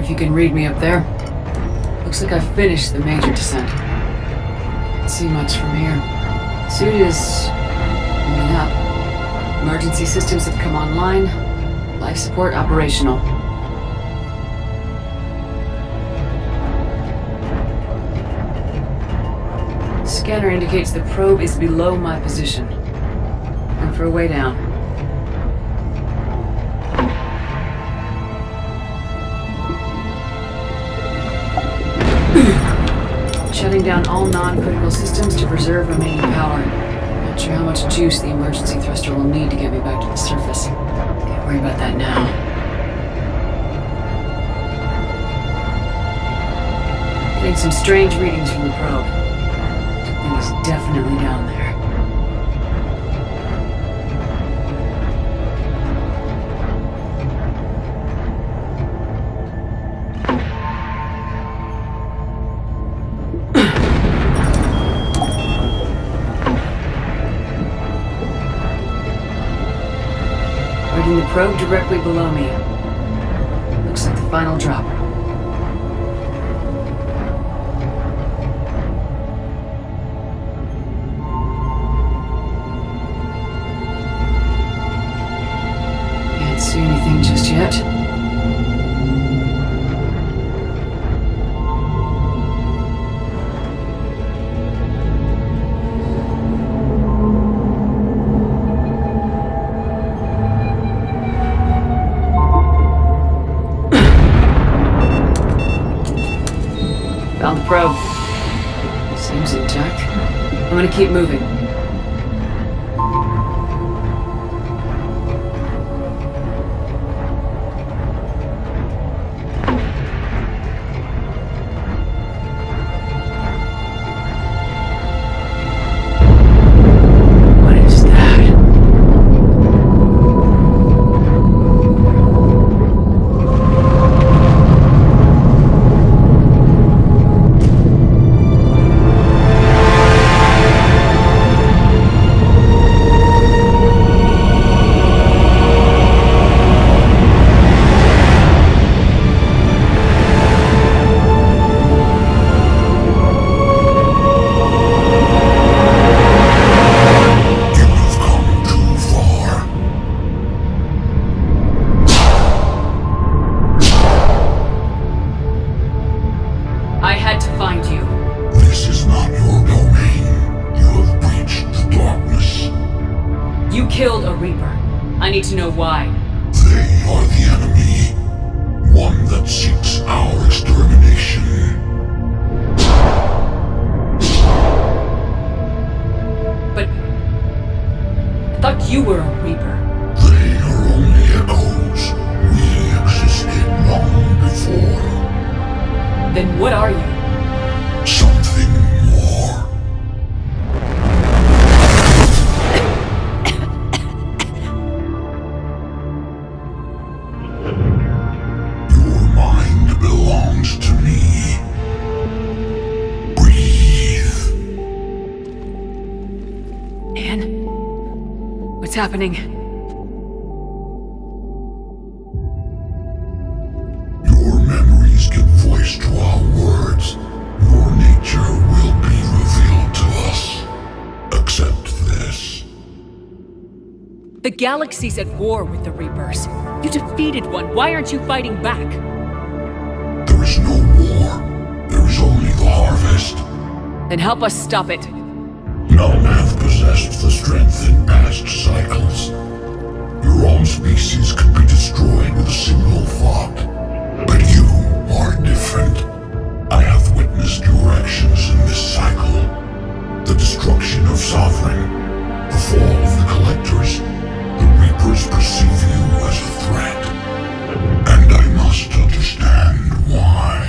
if you can read me up there. Looks like I've finished the major descent. Can't see much from here. Suit is moving up. Emergency systems have come online. Life support operational. Scanner indicates the probe is below my position. And for a way down. Shutting down all non-critical systems to preserve remaining power. Not sure how much juice the emergency thruster will need to get me back to the surface. Can't worry about that now. Getting some strange readings from the probe. Something is definitely down there. Reading the probe directly below me. Looks like the final drop. Can't see anything just yet. Found the probe. Seems intact. I'm gonna keep moving. What is that? I had to find you. This is not your domain. You have breached the darkness. You killed a Reaper. I need to know why. They are the enemy. One that seeks our extermination. But I thought you were a Reaper. They are only echoes. We existed long before. Then what are you? Something more. Your mind belongs to me. Breathe. Anne? What's happening? Your memories give voice to our words. Your nature will be revealed to us. Accept this. The galaxy's at war with the Reapers. You defeated one. Why aren't you fighting back? There is no war. There is only the harvest. Then help us stop it. None have possessed the strength in past cycles. Your own species could be destroyed with a single thought. But you are different. I have witnessed your actions in this cycle. The destruction of Sovereign, the fall of the Collectors. The Reapers perceive you as a threat. And I must understand why.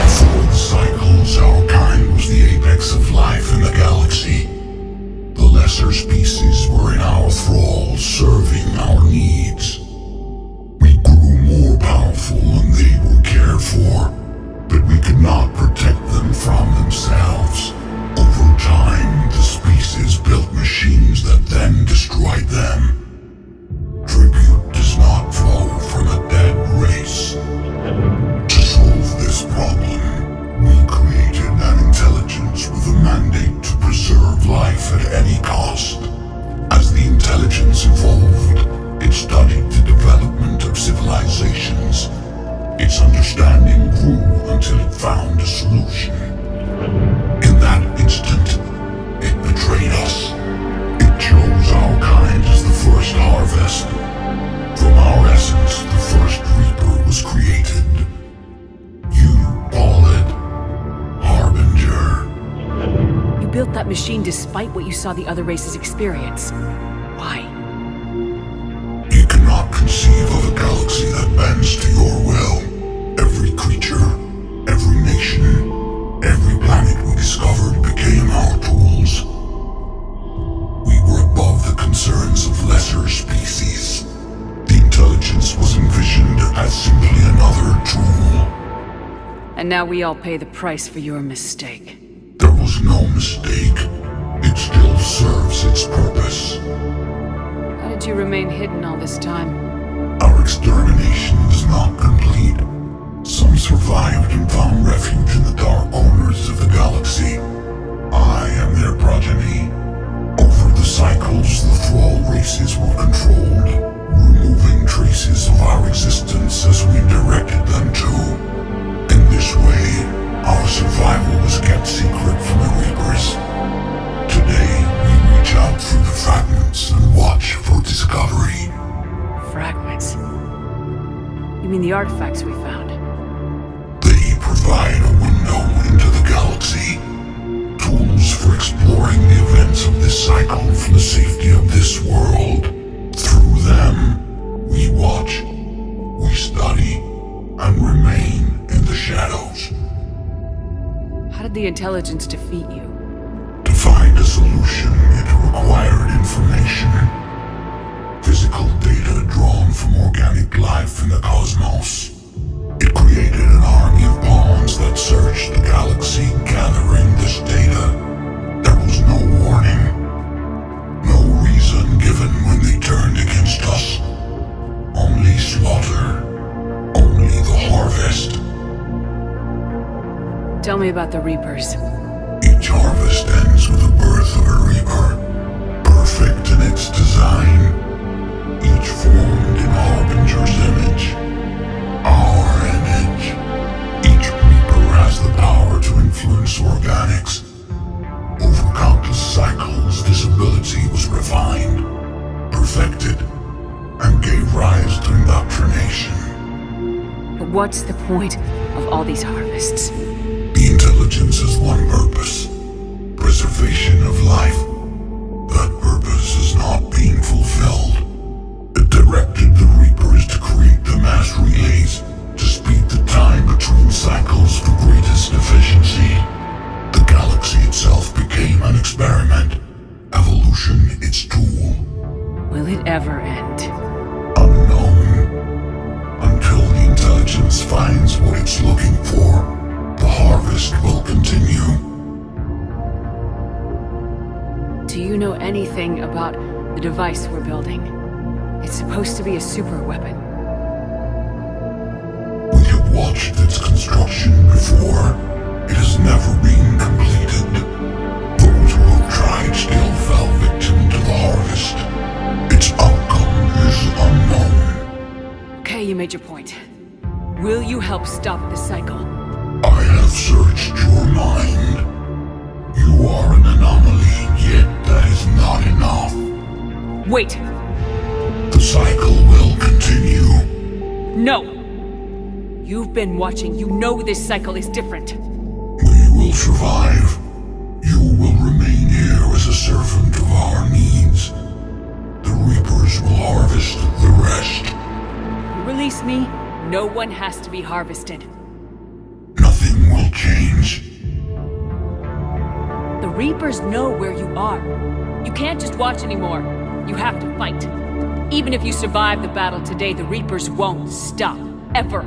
Before the cycles, our kind was the apex of life in the galaxy. The lesser species were in our thrall, serving our needs. We grew more powerful and they were cared for, but we could not protect them from themselves. Over time, the solution. In that instant, it betrayed us. It chose our kind as the first harvest. From our essence, the first Reaper was created. You call it Harbinger. You built that machine despite what you saw the other races experience. Why? You cannot conceive of a galaxy that bends to your will. Every creature, every nation, every planet we discovered became our tools. We were above the concerns of lesser species. The intelligence was envisioned as simply another tool. And now we all pay the price for your mistake. There was no mistake. It still serves its purpose. How did you remain hidden all this time? Our extermination is not complete. Some survived and found refuge in the dark corners of the galaxy. I am their progeny. Over the cycles, the thrall races were controlled, removing traces of our existence as we directed them to. In this way, our survival was kept secret from the Reapers. Today, we reach out through the fragments and watch for discovery. Fragments? You mean the artifacts we found? They provide a window into the galaxy. Tools for exploring the events of this cycle from the safety of this world. Through them, we watch, we study, and remain in the shadows. How did the intelligence defeat you? To find a solution, it required information. Physical data drawn from organic life in the cosmos. It created an army of pawns that searched the galaxy, gathering this data. There was no warning. No reason given when they turned against us. Only slaughter. Only the harvest. Tell me about the Reapers. Each harvest ends with the birth of a Reaper. Perfect in its design. Each formed in Harbinger's image. Our image. Each Reaper has the power to influence organics. Over countless cycles, this ability was refined, perfected, and gave rise to indoctrination. But what's the point of all these harvests? The intelligence has one purpose. Preservation of life. That purpose is not being fulfilled. It directed the Reapers to create the mass relays to speed the time between cycles for greatest efficiency. The galaxy itself became an experiment. Evolution its tool. Will it ever end? Unknown. Until the intelligence finds what it's looking for, the harvest will continue. Do you know anything about the device we're building? It's supposed to be a super weapon. We have watched its construction before. It has never been completed. Those who have tried still fell victim to the harvest. Its outcome is unknown. Okay, you made your point. Will you help stop the cycle? I have searched your mind. You are an anomaly, yet that is not enough. Wait! The cycle will continue. No! You've been watching. You know this cycle is different. We will survive. You will remain here as a servant of our needs. The Reapers will harvest the rest. You release me, no one has to be harvested. Nothing will change. The Reapers know where you are. You can't just watch anymore. You have to fight. Even if you survive the battle today, the Reapers won't stop. Ever.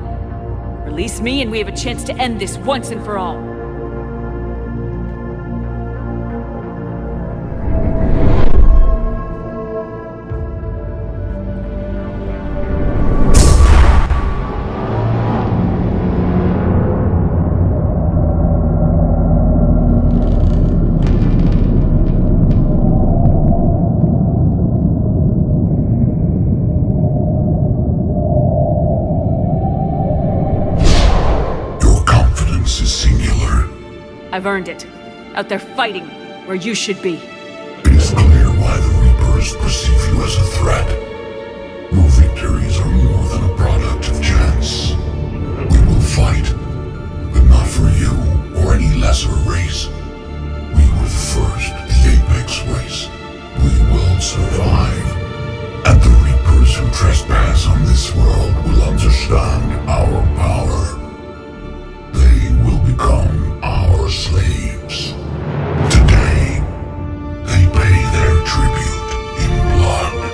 Release me and we have a chance to end this once and for all. Is singular. have earned it. Out there fighting, where you should be. It is clear why the Reapers perceive you as a threat. Your victories are more than a product of chance. We will fight, but not for you or any lesser race. We were the first, the apex race. We will survive. And the Reapers who trespass on this world will understand our power. They will become our slaves. Today, they pay their tribute in blood.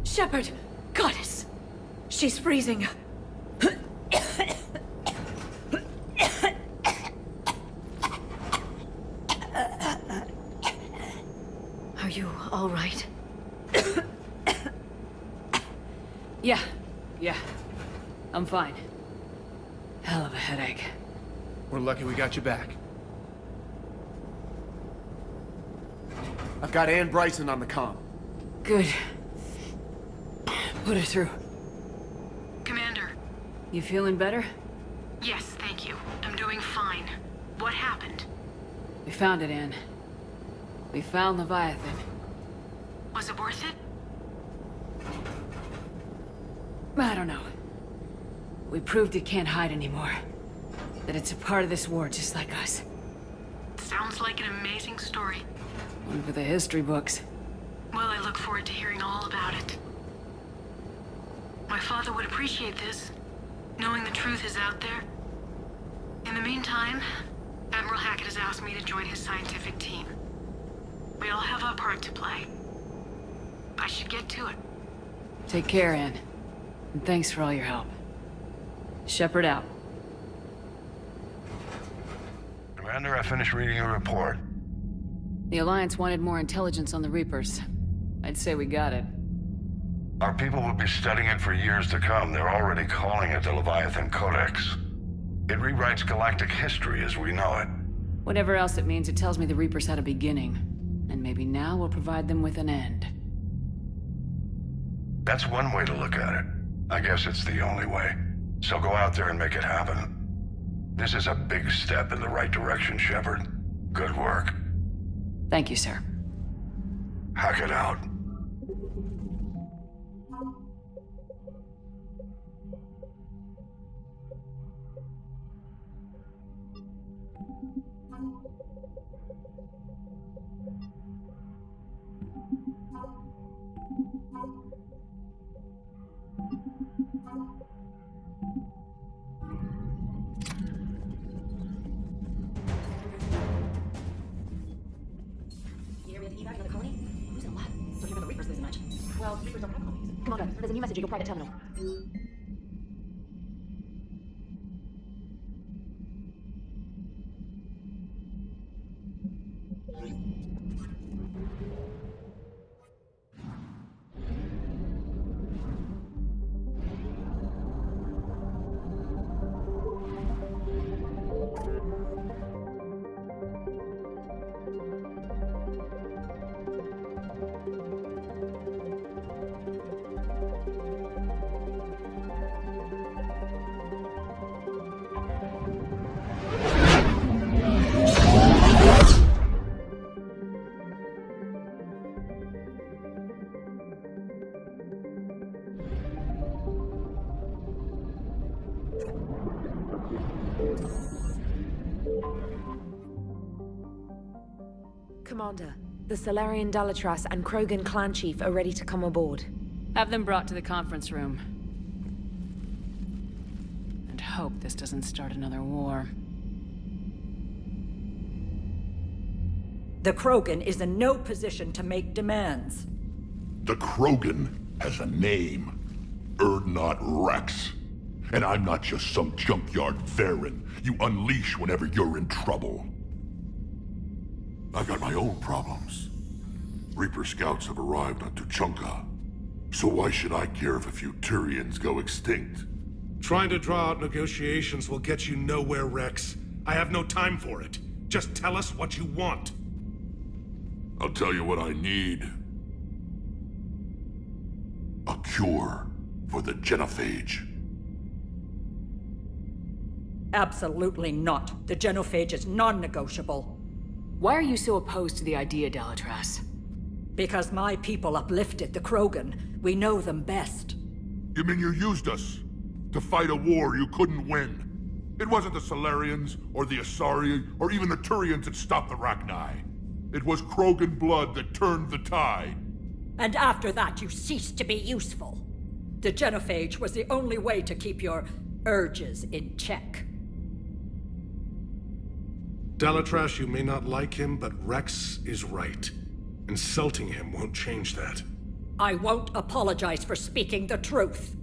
Shepard! Goddess! She's freezing. Are you all right? Yeah. I'm fine. Hell of a headache. We're lucky we got you back. I've got Ann Bryson on the comm. Good. Put her through. Commander. You feeling better? Yes, thank you. I'm doing fine. What happened? We found it, Ann. We found Leviathan. Was it worth it? I don't know. We proved it can't hide anymore. That it's a part of this war just like us. Sounds like an amazing story. One for the history books. Well, I look forward to hearing all about it. My father would appreciate this, knowing the truth is out there. In the meantime, Admiral Hackett has asked me to join his scientific team. We all have our part to play. I should get to it. Take care, Ann. And thanks for all your help. Shepard out. Commander, I finished reading your report. The Alliance wanted more intelligence on the Reapers. I'd say we got it. Our people will be studying it for years to come. They're already calling it the Leviathan Codex. It rewrites galactic history as we know it. Whatever else it means, it tells me the Reapers had a beginning. And maybe now we'll provide them with an end. That's one way to look at it. I guess it's the only way. So go out there and make it happen. This is a big step in the right direction, Shepard. Good work. Thank you, sir. Hackett out. Well, Reapers don't have copies. Commander, there's a new message at your private terminal. Commander, the Solarian Dalatras and Krogan clan chief are ready to come aboard. Have them brought to the conference room. And hope this doesn't start another war. The Krogan is in no position to make demands. The Krogan has a name. Urdnot Rex. And I'm not just some junkyard Varen you unleash whenever you're in trouble. I've got my own problems. Reaper scouts have arrived on Tuchanka. So why should I care if a few Turians go extinct? Trying to draw out negotiations will get you nowhere, Rex. I have no time for it. Just tell us what you want. I'll tell you what I need. A cure for the genophage. Absolutely not. The genophage is non-negotiable. Why are you so opposed to the idea, Dalatras? Because my people uplifted the Krogan. We know them best. You mean you used us to fight a war you couldn't win? It wasn't the Solarians, or the Asari, or even the Turians that stopped the Rachni. It was Krogan blood that turned the tide. And after that, you ceased to be useful. The genophage was the only way to keep your urges in check. Dalatras, you may not like him, but Rex is right. Insulting him won't change that. I won't apologize for speaking the truth.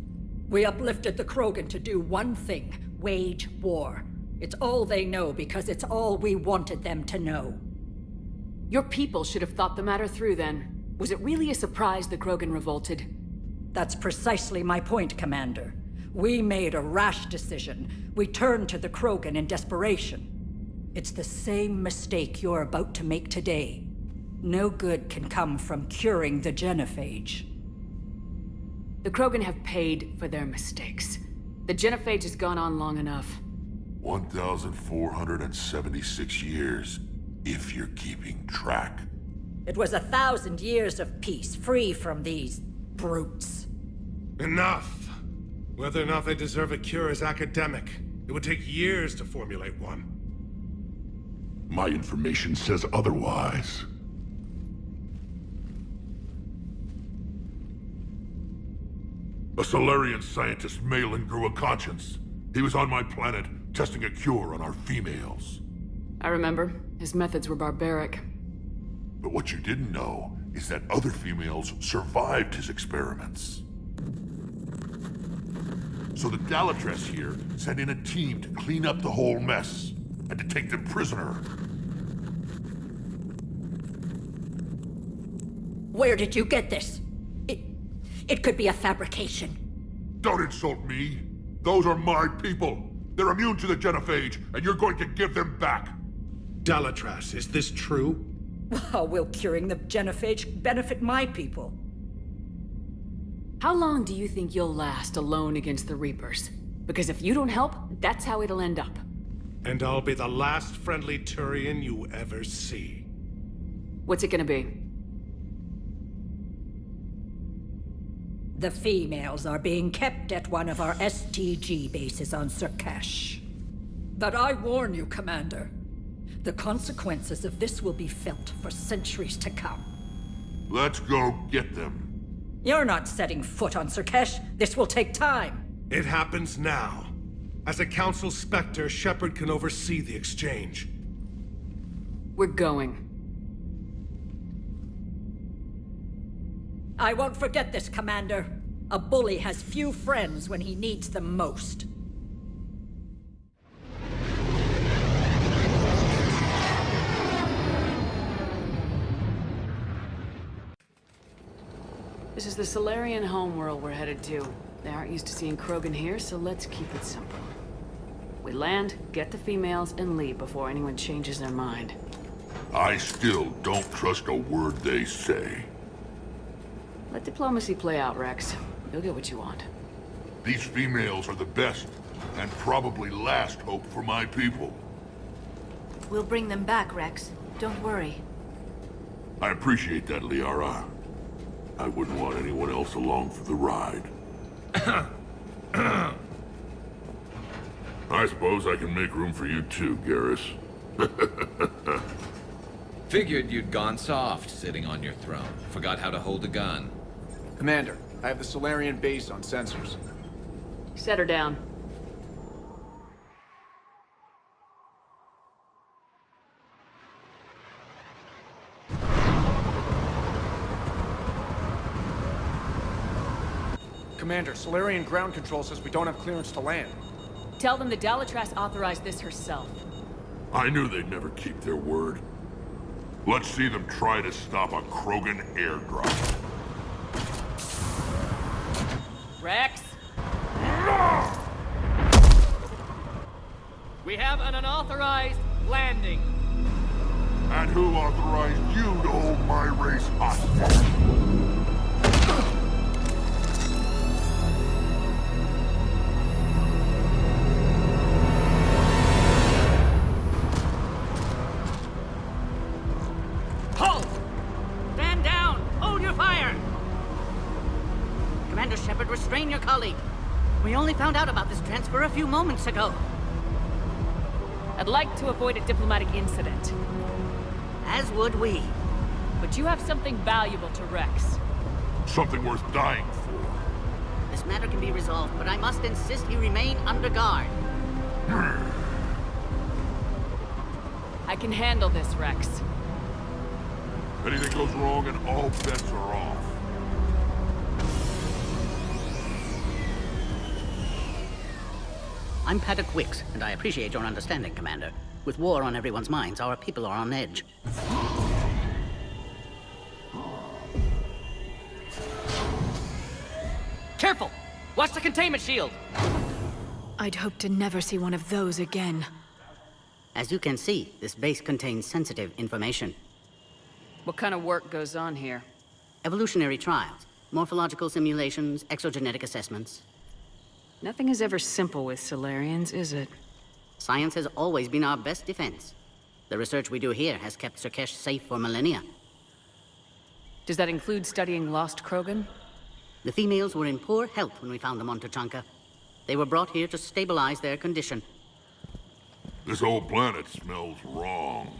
We uplifted the Krogan to do one thing: wage war. It's all they know because it's all we wanted them to know. Your people should have thought the matter through then. Was it really a surprise the Krogan revolted? That's precisely my point, Commander. We made a rash decision. We turned to the Krogan in desperation. It's the same mistake you're about to make today. No good can come from curing the genophage. The Krogan have paid for their mistakes. The genophage has gone on long enough. 1,476 years, if you're keeping track. It was 1,000 years of peace, free from these brutes. Enough! Whether or not they deserve a cure is academic. It would take years to formulate one. My information says otherwise. A Solarian scientist, Malin, grew a conscience. He was on my planet, testing a cure on our females. I remember. His methods were barbaric. But what you didn't know is that other females survived his experiments. So the Dalatras here sent in a team to clean up the whole mess, and to take them prisoner. Where did you get this? It could be a fabrication. Don't insult me. Those are my people. They're immune to the genophage, and you're going to give them back. Dalatras, is this true? How will curing the genophage benefit my people? How long do you think you'll last alone against the Reapers? Because if you don't help, that's how it'll end up. And I'll be the last friendly Turian you ever see. What's it gonna be? The females are being kept at one of our STG bases on Surkash. But I warn you, Commander. The consequences of this will be felt for centuries to come. Let's go get them. You're not setting foot on Surkash. This will take time. It happens now. As a Council Spectre, Shepard can oversee the exchange. We're going. I won't forget this, Commander. A bully has few friends when he needs them most. This is the Solarian homeworld we're headed to. They aren't used to seeing Krogan here, so let's keep it simple. We land, get the females, and leave before anyone changes their mind. I still don't trust a word they say. Let diplomacy play out, Rex. You'll get what you want. These females are the best, and probably last hope for my people. We'll bring them back, Rex. Don't worry. I appreciate that, Liara. I wouldn't want anyone else along for the ride. I suppose I can make room for you too, Garrus. Figured you'd gone soft sitting on your throne. Forgot how to hold a gun. Commander, I have the Solarian base on sensors. Set her down. Commander, Solarian ground control says we don't have clearance to land. Tell them the Dalatras authorized this herself. I knew they'd never keep their word. Let's see them try to stop a Krogan airdrop. Rex? We have an unauthorized landing. And who authorized you to hold my race hostage? Halt! Stand down! Hold your fire! Commander Shepard, restrain your colleague. We only found out about this transfer a few moments ago. I'd like to avoid a diplomatic incident. As would we. But you have something valuable to Rex. Something worth dying for. This matter can be resolved, but I must insist he remain under guard. I can handle this, Rex. Anything goes wrong and all bets are off. I'm Paddock Wicks, and I appreciate your understanding, Commander. With war on everyone's minds, our people are on edge. Careful! Watch the containment shield! I'd hoped to never see one of those again. As you can see, this base contains sensitive information. What kind of work goes on here? Evolutionary trials, morphological simulations, exogenetic assessments. Nothing is ever simple with Solarians, is it? Science has always been our best defense. The research we do here has kept Surkesh safe for millennia. Does that include studying lost Krogan? The females were in poor health when we found them on Tuchanka. They were brought here to stabilize their condition. This whole planet smells wrong.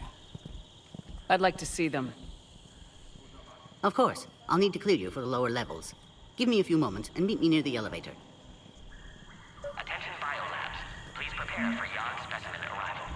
I'd like to see them. Of course. I'll need to clear you for the lower levels. Give me a few moments and meet me near the elevator. Attention biolabs. Please prepare for Yon specimen arrival.